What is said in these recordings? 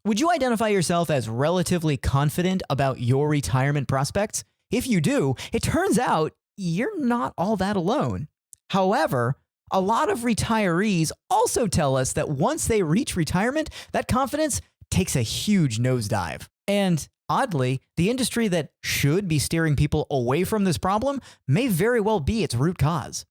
Would you identify yourself as relatively confident about your retirement prospects? If you do, it turns out you're not all that alone. However, a lot of retirees also tell us that once they reach retirement, that confidence takes a huge nosedive. And oddly, the industry that should be steering people away from this problem may very well be its root cause.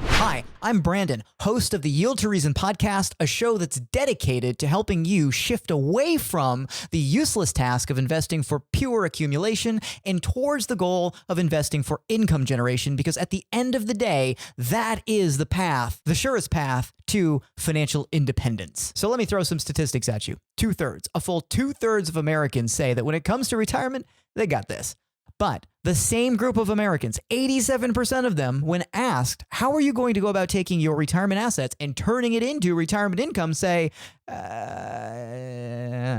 Hi, I'm Brandon, host of the Yield to Reason podcast, a show that's dedicated to helping you shift away from the useless task of investing for pure accumulation and towards the goal of investing for income generation, because at the end of the day, that is the path, the surest path to financial independence. So let me throw some statistics at you. A full two-thirds of Americans say that when it comes to retirement, they got this. But the same group of Americans, 87% of them, when asked, how are you going to go about taking your retirement assets and turning it into retirement income, say, I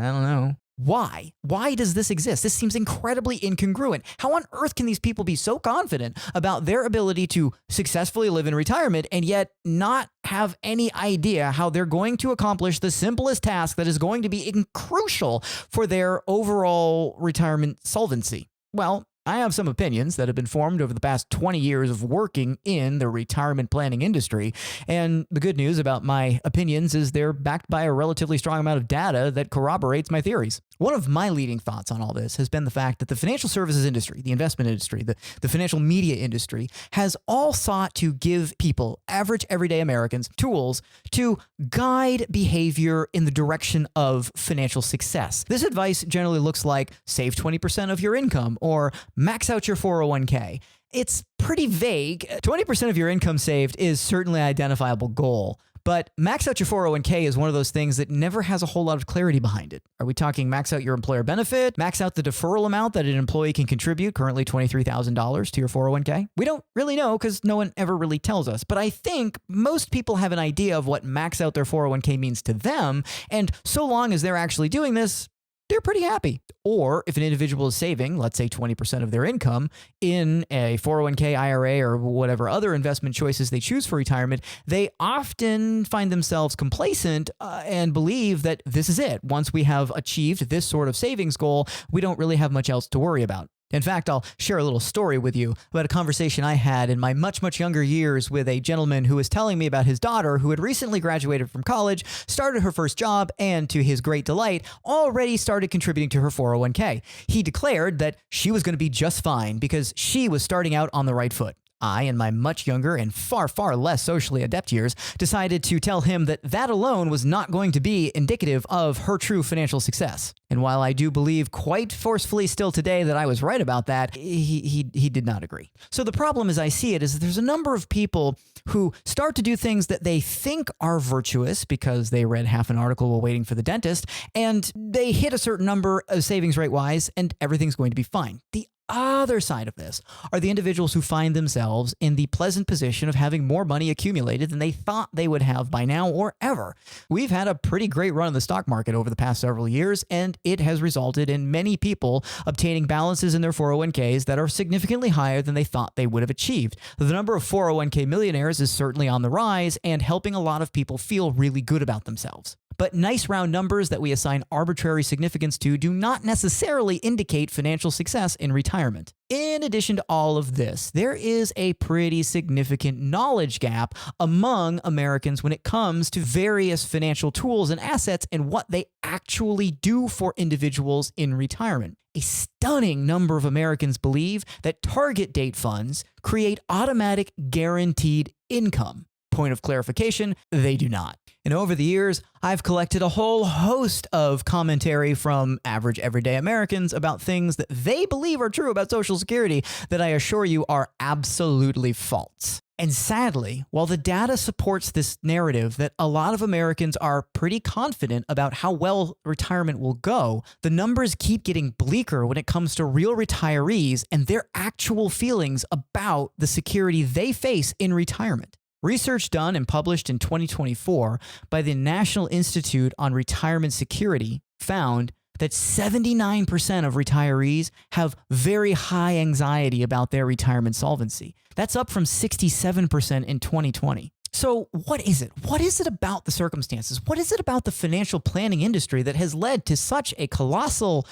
don't know. Why? Why does this exist? This seems incredibly incongruent. How on earth can these people be so confident about their ability to successfully live in retirement and yet not have any idea how they're going to accomplish the simplest task that is going to be crucial for their overall retirement solvency? Well, I have some opinions that have been formed over the past 20 years of working in the retirement planning industry. And the good news about my opinions is they're backed by a relatively strong amount of data that corroborates my theories. One of my leading thoughts on all this has been the fact that the financial services industry, the investment industry, the financial media industry has all sought to give people, average everyday Americans, tools to guide behavior in the direction of financial success. This advice generally looks like save 20% of your income or max out your 401k. It's pretty vague. 20% of your income saved is certainly an identifiable goal. But max out your 401k is one of those things that never has a whole lot of clarity behind it. Are we talking max out your employer benefit, max out the deferral amount that an employee can contribute, currently $23,000 to your 401k? We don't really know because no one ever really tells us. But I think most people have an idea of what max out their 401k means to them. And so long as they're actually doing this, they're pretty happy. Or if an individual is saving, let's say 20% of their income in a 401k, IRA, or whatever other investment choices they choose for retirement, they often find themselves complacent and believe that this is it. Once we have achieved this sort of savings goal, we don't really have much else to worry about. In fact, I'll share a little story with you about a conversation I had in my much, much younger years with a gentleman who was telling me about his daughter who had recently graduated from college, started her first job, and to his great delight, already started contributing to her 401k. He declared that she was going to be just fine because she was starting out on the right foot. I, in my much younger and far, far less socially adept years, decided to tell him that that alone was not going to be indicative of her true financial success. And while I do believe quite forcefully still today that I was right about that, he did not agree. So the problem as I see it is that there's a number of people who start to do things that they think are virtuous because they read half an article while waiting for the dentist, and they hit a certain number of savings rate-wise, and everything's going to be fine. The other side of this are the individuals who find themselves in the pleasant position of having more money accumulated than they thought they would have by now or ever. We've had a pretty great run in the stock market over the past several years, and it has resulted in many people obtaining balances in their 401ks that are significantly higher than they thought they would have achieved. The number of 401k millionaires is certainly on the rise and helping a lot of people feel really good about themselves. But nice round numbers that we assign arbitrary significance to do not necessarily indicate financial success in retirement. In addition to all of this, there is a pretty significant knowledge gap among Americans when it comes to various financial tools and assets and what they actually do for individuals in retirement. A stunning number of Americans believe that target date funds create automatic guaranteed income. Point of clarification, they do not. And over the years, I've collected a whole host of commentary from average everyday Americans about things that they believe are true about Social Security that I assure you are absolutely false. And sadly, while the data supports this narrative that a lot of Americans are pretty confident about how well retirement will go, the numbers keep getting bleaker when it comes to real retirees and their actual feelings about the security they face in retirement. Research done and published in 2024 by the National Institute on Retirement Security found that 79% of retirees have very high anxiety about their retirement solvency. That's up from 67% in 2020. So what is it? What is it about the circumstances? What is it about the financial planning industry that has led to such a colossal,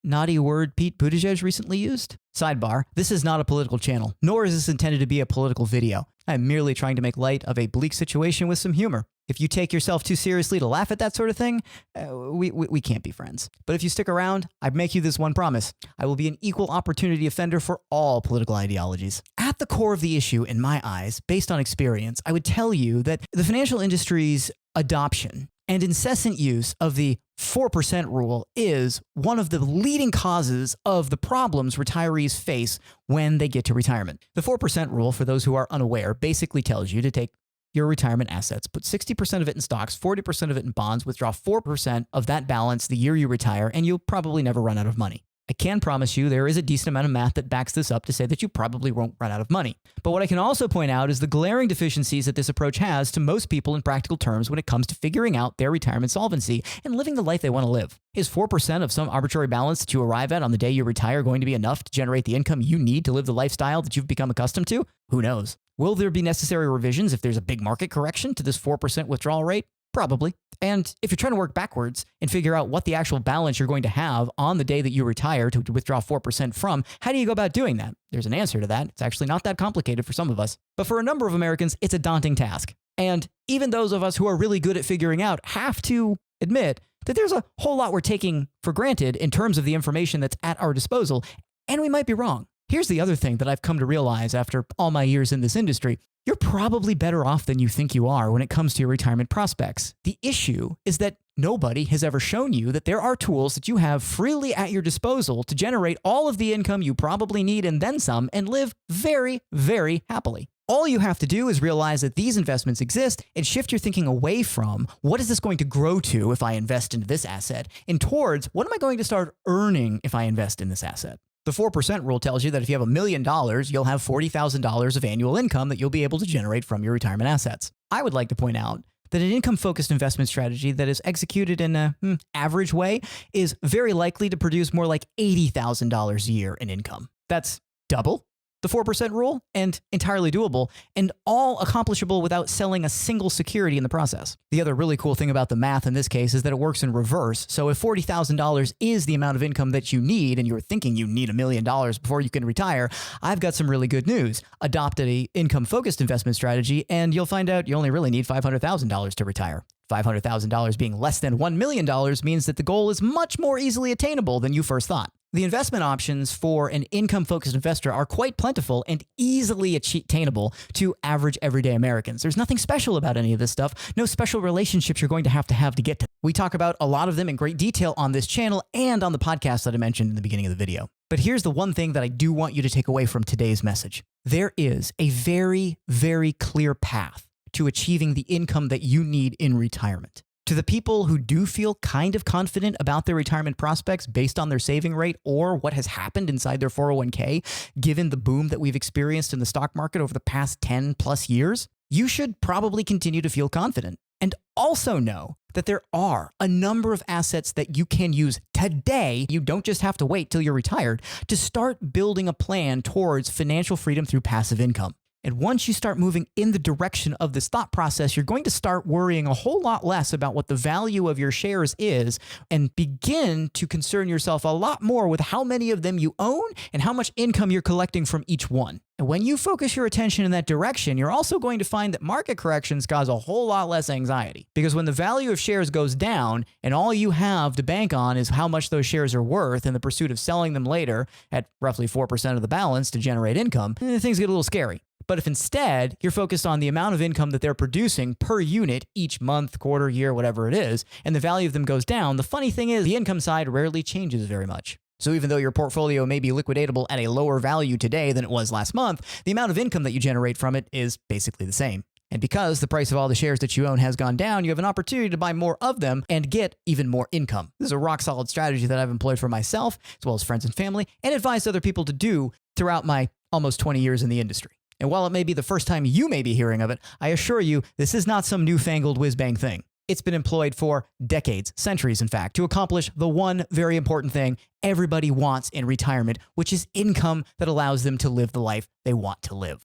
naughty word Pete Buttigieg recently used? Sidebar, this is not a political channel, nor is this intended to be a political video. I'm merely trying to make light of a bleak situation with some humor. If you take yourself too seriously to laugh at that sort of thing, we can't be friends. But if you stick around, I make you this one promise. I will be an equal opportunity offender for all political ideologies. At the core of the issue, in my eyes, based on experience, I would tell you that the financial industry's adoption and incessant use of the 4% rule is one of the leading causes of the problems retirees face when they get to retirement. The 4% rule, for those who are unaware, basically tells you to take your retirement assets, put 60% of it in stocks, 40% of it in bonds, withdraw 4% of that balance the year you retire, and you'll probably never run out of money. I can promise you there is a decent amount of math that backs this up to say that you probably won't run out of money. But what I can also point out is the glaring deficiencies that this approach has to most people in practical terms when it comes to figuring out their retirement solvency and living the life they want to live. Is 4% of some arbitrary balance that you arrive at on the day you retire going to be enough to generate the income you need to live the lifestyle that you've become accustomed to? Who knows? Will there be necessary revisions if there's a big market correction to this 4% withdrawal rate? Probably. And if you're trying to work backwards and figure out what the actual balance you're going to have on the day that you retire to withdraw 4% from, how do you go about doing that? There's an answer to that. It's actually not that complicated for some of us. But for a number of Americans, it's a daunting task. And even those of us who are really good at figuring out have to admit that there's a whole lot we're taking for granted in terms of the information that's at our disposal, and we might be wrong. Here's the other thing that I've come to realize after all my years in this industry. You're probably better off than you think you are when it comes to your retirement prospects. The issue is that nobody has ever shown you that there are tools that you have freely at your disposal to generate all of the income you probably need and then some and live very, very happily. All you have to do is realize that these investments exist and shift your thinking away from what is this going to grow to if I invest into this asset and towards what am I going to start earning if I invest in this asset. The 4% rule tells you that if you have $1 million, you'll have $40,000 of annual income that you'll be able to generate from your retirement assets. I would like to point out that an income-focused investment strategy that is executed in an average way is very likely to produce more like $80,000 a year in income. That's double the 4% rule and entirely doable and all accomplishable without selling a single security in the process. The other really cool thing about the math in this case is that it works in reverse. So if $40,000 is the amount of income that you need and you're thinking you need $1 million before you can retire, I've got some really good news. Adopt an income-focused investment strategy and you'll find out you only really need $500,000 to retire. $500,000 being less than $1 million means that the goal is much more easily attainable than you first thought. The investment options for an income-focused investor are quite plentiful and easily attainable to average everyday Americans. There's nothing special about any of this stuff, no special relationships you're going to have to get to. We talk about a lot of them in great detail on this channel and on the podcast that I mentioned in the beginning of the video. But here's the one thing that I do want you to take away from today's message. There is a very, very clear path to achieving the income that you need in retirement. To the people who do feel kind of confident about their retirement prospects based on their saving rate or what has happened inside their 401k, given the boom that we've experienced in the stock market over the past 10 plus years, you should probably continue to feel confident. And also know that there are a number of assets that you can use today. You don't just have to wait till you're retired to start building a plan towards financial freedom through passive income. And once you start moving in the direction of this thought process, you're going to start worrying a whole lot less about what the value of your shares is and begin to concern yourself a lot more with how many of them you own and how much income you're collecting from each one. And when you focus your attention in that direction, you're also going to find that market corrections cause a whole lot less anxiety. Because when the value of shares goes down and all you have to bank on is how much those shares are worth in the pursuit of selling them later at roughly 4% of the balance to generate income, things get a little scary. But if instead you're focused on the amount of income that they're producing per unit each month, quarter, year, whatever it is, and the value of them goes down, the funny thing is the income side rarely changes very much. So even though your portfolio may be liquidatable at a lower value today than it was last month, the amount of income that you generate from it is basically the same. And because the price of all the shares that you own has gone down, you have an opportunity to buy more of them and get even more income. This is a rock solid strategy that I've employed for myself, as well as friends and family, and advised other people to do throughout my almost 20 years in the industry. And while it may be the first time you may be hearing of it, I assure you this is not some newfangled whiz-bang thing. It's been employed for decades, centuries, in fact, to accomplish the one very important thing everybody wants in retirement, which is income that allows them to live the life they want to live.